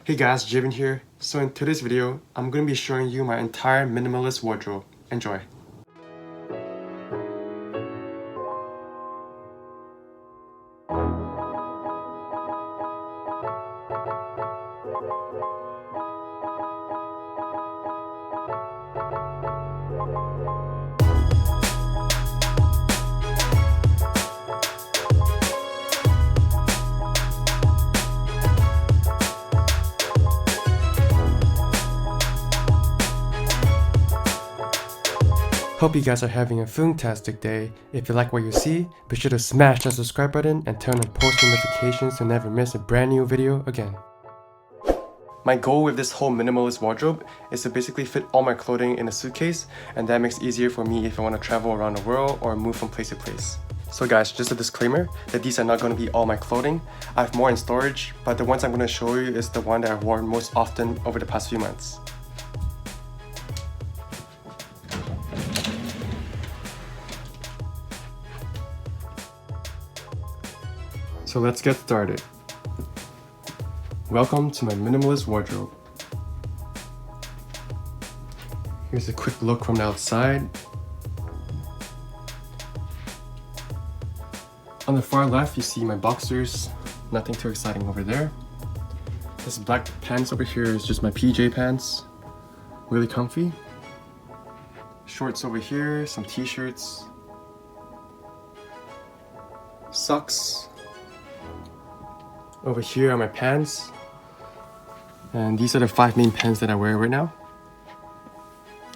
Hey guys, Jivin here. So in today's video, I'm going to be showing you my entire minimalist wardrobe. Enjoy. Hope you guys are having a fantastic day. If you like what you see, be sure to smash that subscribe button and turn on post notifications to never miss a brand new video again. My goal with this whole minimalist wardrobe is to basically fit all my clothing in a suitcase, and that makes it easier for me if I want to travel around the world or move from place to place. So guys, just a disclaimer that these are not going to be all my clothing. I have more in storage, but the ones I'm going to show you is the one that I've worn most often over the past few months. So let's get started. Welcome to my minimalist wardrobe. Here's a quick look from the outside. On the far left, you see my boxers. Nothing too exciting over there. This black pants over here is just my PJ pants. Really comfy. Shorts over here, some t-shirts. Socks. Over here are my pants, and these are the 5 main pants that I wear right now.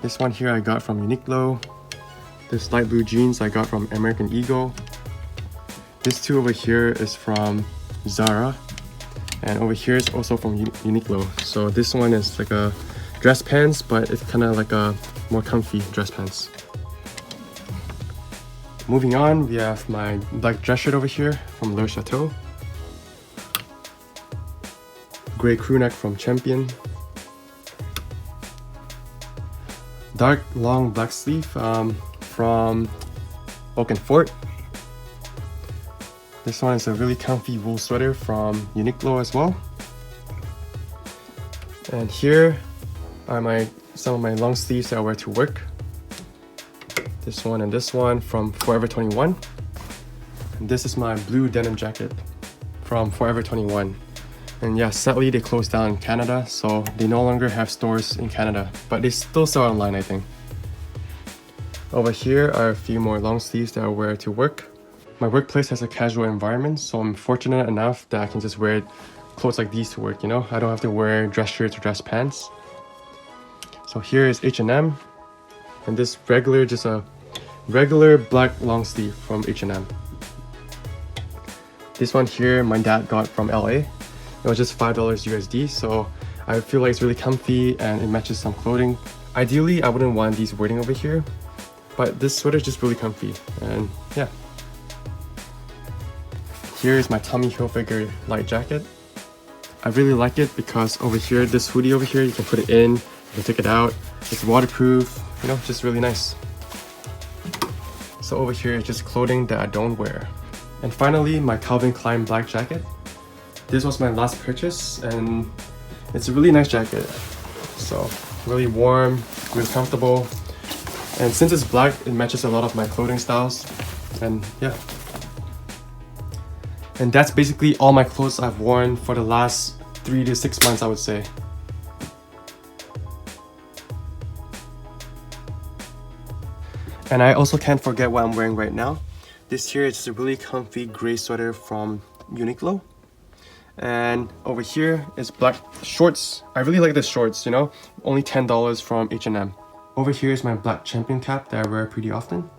This one here I got from Uniqlo. This light blue jeans I got from American Eagle. This two over here is from Zara, and over here is also from Uniqlo. So this one is like a dress pants, but it's kind of like a more comfy dress pants. Moving on, we have my black dress shirt over here from Le Chateau. Gray crew neck from Champion. Dark long black sleeve from Oak and Fort. This one is a really comfy wool sweater from Uniqlo as well. And here are some of my long sleeves that I wear to work. This one and this one from Forever 21. And this is my blue denim jacket from Forever 21. And yeah, sadly they closed down in Canada, so they no longer have stores in Canada, but they still sell online, I think. Over here are a few more long sleeves that I wear to work. My workplace has a casual environment, so I'm fortunate enough that I can just wear clothes like these to work, you know? I don't have to wear dress shirts or dress pants. So here is H&M, and this just a regular black long sleeve from H&M. This one here my dad got from LA. It was just $5 USD, so I feel like it's really comfy and it matches some clothing. Ideally, I wouldn't want these wording over here, but this sweater is just really comfy, and yeah. Here is my Tommy Hilfiger light jacket. I really like it because over here, this hoodie over here, you can put it in, you can take it out. It's waterproof, you know, just really nice. So over here is just clothing that I don't wear. And finally, my Calvin Klein black jacket. This was my last purchase, and it's a really nice jacket. So really warm, really comfortable, and since it's black, it matches a lot of my clothing styles. And yeah, and that's basically all my clothes I've worn for the last 3 to 6 months, I would say. And I also can't forget what I'm wearing right now. This here is just a really comfy gray sweater from Uniqlo. And over here is black shorts. I really like the shorts, you know, only $10 from H&M. Over here is my black Champion cap that I wear pretty often.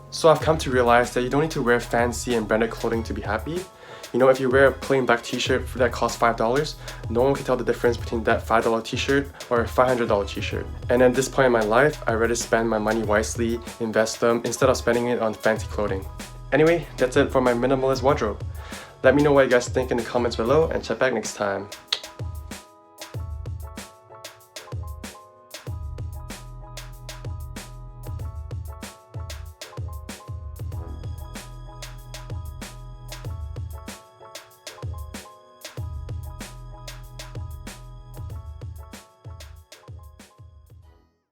So I've come to realize that you don't need to wear fancy and branded clothing to be happy. You know, if you wear a plain black t-shirt that costs $5, no one can tell the difference between that $5 t-shirt or a $500 t-shirt. And at this point in my life, I'd rather spend my money wisely, invest them, instead of spending it on fancy clothing. Anyway, that's it for my minimalist wardrobe. Let me know what you guys think in the comments below, and check back next time.